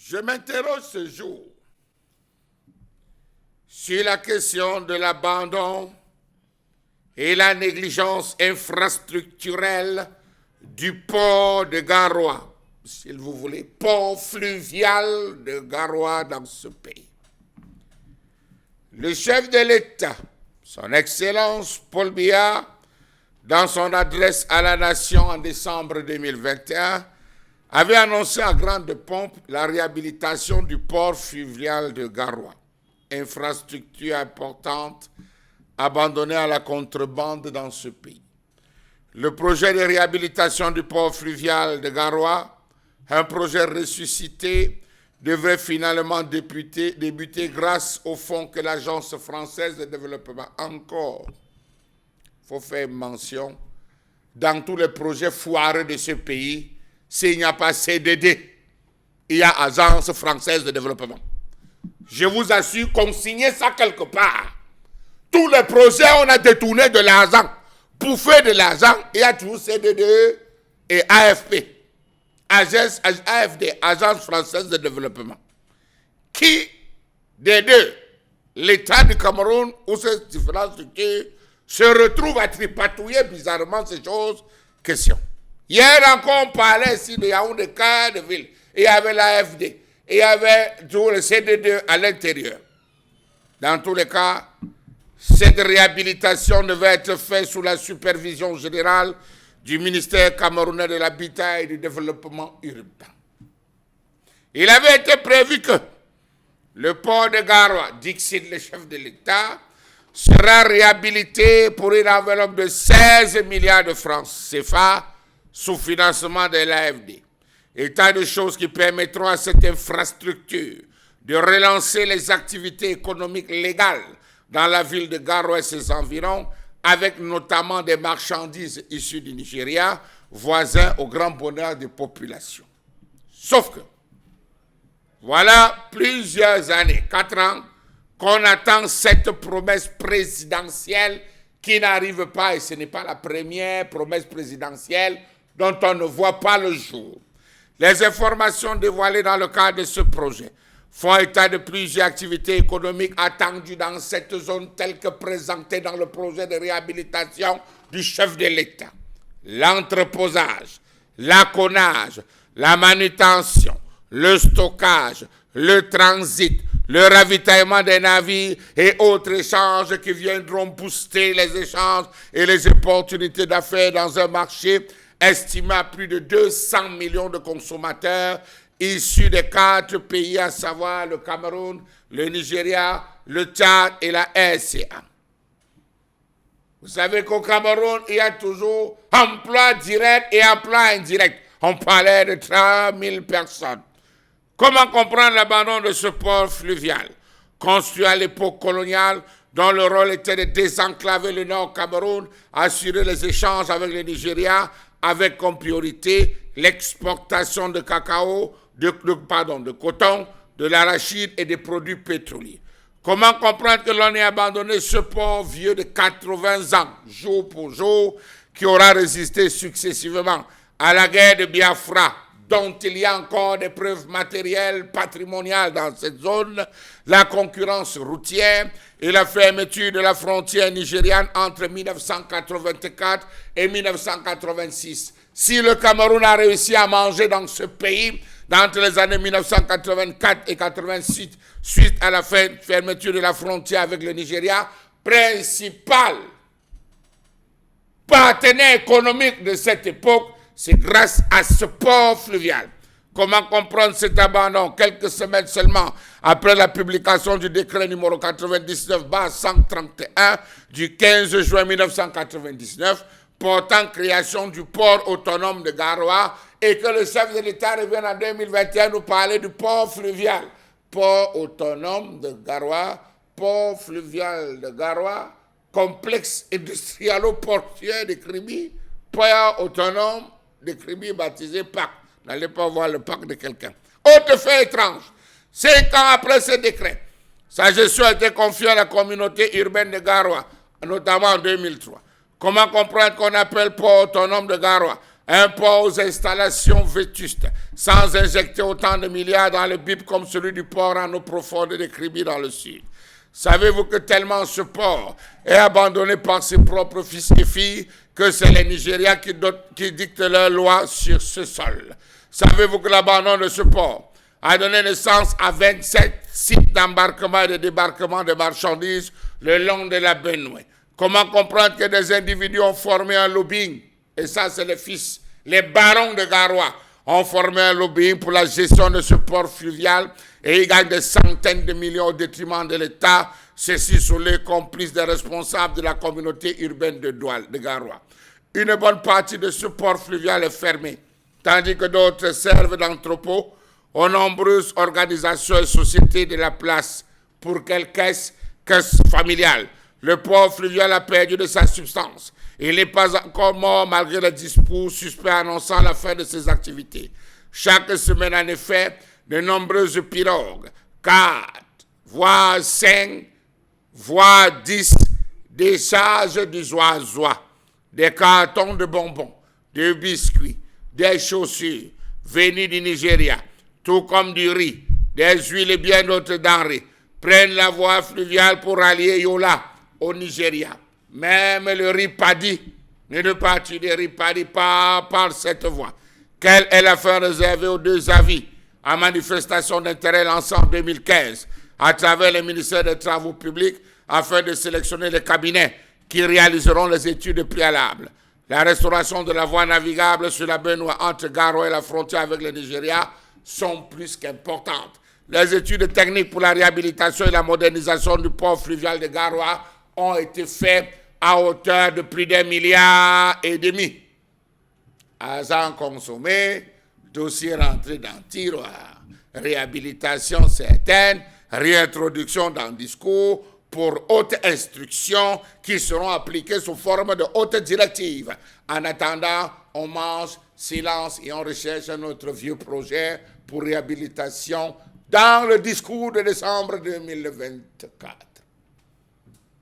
Je m'interroge ce jour sur la question de l'abandon et la négligence infrastructurelle du port de Garoua, si vous voulez, port fluvial de Garoua dans ce pays. Le chef de l'État, son Excellence Paul Biya, dans son adresse à la nation en décembre 2021, avait annoncé à grande pompe la réhabilitation du port fluvial de Garoua, infrastructure importante abandonnée à la contrebande dans ce pays. Le projet de réhabilitation du port fluvial de Garoua, un projet ressuscité, devrait finalement débuter grâce au fonds que l'Agence française de développement, encore, il faut faire mention, dans tous les projets foireux de ce pays, s'il n'y a pas CDD, il y a Agence française de développement. Je vous assure qu'on signait ça quelque part. Tous les projets, on a détourné de l'argent. Pour faire de l'argent, il y a toujours CDD et AFP. AFD, Agence française de développement. Qui des deux, l'État du Cameroun ou ces différentes structures, se retrouve à tripatouiller bizarrement ces choses? Question. Hier encore, on parlait ici de Yaoundé, de ville. Et il y avait l'AFD. Et il y avait tout le CDD à l'intérieur. Dans tous les cas, cette réhabilitation devait être faite sous la supervision générale du ministère camerounais de l'Habitat et du Développement urbain. Il avait été prévu que le port de Garoua, dixit le chef de l'État, sera réhabilité pour une enveloppe de 16 milliards de francs CFA sous financement de l'AFD. État de choses qui permettront à cette infrastructure de relancer les activités économiques légales dans la ville de Garoua et ses environs, avec notamment des marchandises issues du Nigeria, voisins au grand bonheur des populations. Sauf que, voilà plusieurs années, 4 ans, qu'on attend cette promesse présidentielle qui n'arrive pas, et ce n'est pas la première promesse présidentielle dont on ne voit pas le jour. Les informations dévoilées dans le cadre de ce projet font état de plusieurs activités économiques attendues dans cette zone telles que présentées dans le projet de réhabilitation du chef de l'État. L'entreposage, l'acconnage, la manutention, le stockage, le transit, le ravitaillement des navires et autres échanges qui viendront booster les échanges et les opportunités d'affaires dans un marché estimé à plus de 200 millions de consommateurs issus des 4 pays, à savoir le Cameroun, le Nigeria, le Tchad et la RCA. Vous savez qu'au Cameroun, il y a toujours emploi direct et emploi indirect. On parlait de 30 000 personnes. Comment comprendre l'abandon de ce port fluvial, construit à l'époque coloniale, dont le rôle était de désenclaver le Nord Cameroun, assurer les échanges avec le Nigeria, avec comme priorité l'exportation de cacao, de coton, de l'arachide et des produits pétroliers. Comment comprendre que l'on ait abandonné ce port vieux de 80 ans, jour pour jour, qui aura résisté successivement à la guerre de Biafra, dont il y a encore des preuves matérielles, patrimoniales dans cette zone, la concurrence routière et la fermeture de la frontière nigériane entre 1984 et 1986. Si le Cameroun a réussi à manger dans ce pays, entre les années 1984 et 1986, suite à la fermeture de la frontière avec le Nigeria, principal partenaire économique de cette époque, c'est grâce à ce port fluvial. Comment comprendre cet abandon quelques semaines seulement après la publication du décret numéro 99/131 du 15 juin 1999 portant création du port autonome de Garoua et que le chef de l'État revienne en 2021 nous parler du port fluvial. Port autonome de Garoua, port fluvial de Garoua, complexe industrialo-portuaire de Kribi, port autonome de Kribi baptisé PAC. N'allez pas voir le PAC de quelqu'un. Autre fait étrange, 5 ans après ce décret, sa gestion a été confiée à la communauté urbaine de Garoua, notamment en 2003. Comment comprendre qu'on appelle port autonome de Garoua Un port aux installations vétustes, sans injecter autant de milliards dans le BIP comme celui du port en eau profonde de Kribi dans le sud. Savez-vous que tellement ce port est abandonné par ses propres fils et filles que c'est les Nigériens qui dictent leurs lois sur ce sol? Savez-vous que l'abandon de ce port a donné naissance à 27 sites d'embarquement et de débarquement de marchandises le long de la Benoué? Comment comprendre que des individus ont formé un lobbying? Et ça, c'est les barons de Garoua ont formé un lobbying pour la gestion de ce port fluvial et ils gagnent des centaines de millions au détriment de l'État, ceci sous les complices des responsables de la communauté urbaine de Garoua. Une bonne partie de ce port fluvial est fermée, tandis que d'autres servent d'entrepôt aux nombreuses organisations et sociétés de la place. Pour quelle caisse familiale? Le port fluvial a perdu de sa substance. Il n'est pas encore mort malgré les discours suspects annonçant la fin de ses activités. Chaque semaine, en effet, de nombreuses pirogues, 4, voire 5, voire 10, déchargent du zoisois, des cartons de bonbons, de biscuits, des chaussures venus du Nigeria, tout comme du riz, des huiles et bien d'autres denrées, prennent la voie fluviale pour allier Yola au Nigeria. Même le Ripadi ne partit de Ripadi par cette voie. Quelle est la fin réservée aux deux avis à manifestation d'intérêt lancée en 2015 à travers le ministère des Travaux publics afin de sélectionner les cabinets qui réaliseront les études préalables? La restauration de la voie navigable sur la Benoué entre Garoua et la frontière avec le Nigeria sont plus qu'importantes. Les études techniques pour la réhabilitation et la modernisation du port fluvial de Garoua ont été faites à hauteur de plus d'1,5 milliard. Argent consommé, dossier rentré dans le tiroir. Réhabilitation certaine, réintroduction dans le discours pour haute instruction qui seront appliquées sous forme de haute directive. En attendant, on mange, silence et on recherche un autre vieux projet pour réhabilitation dans le discours de décembre 2024.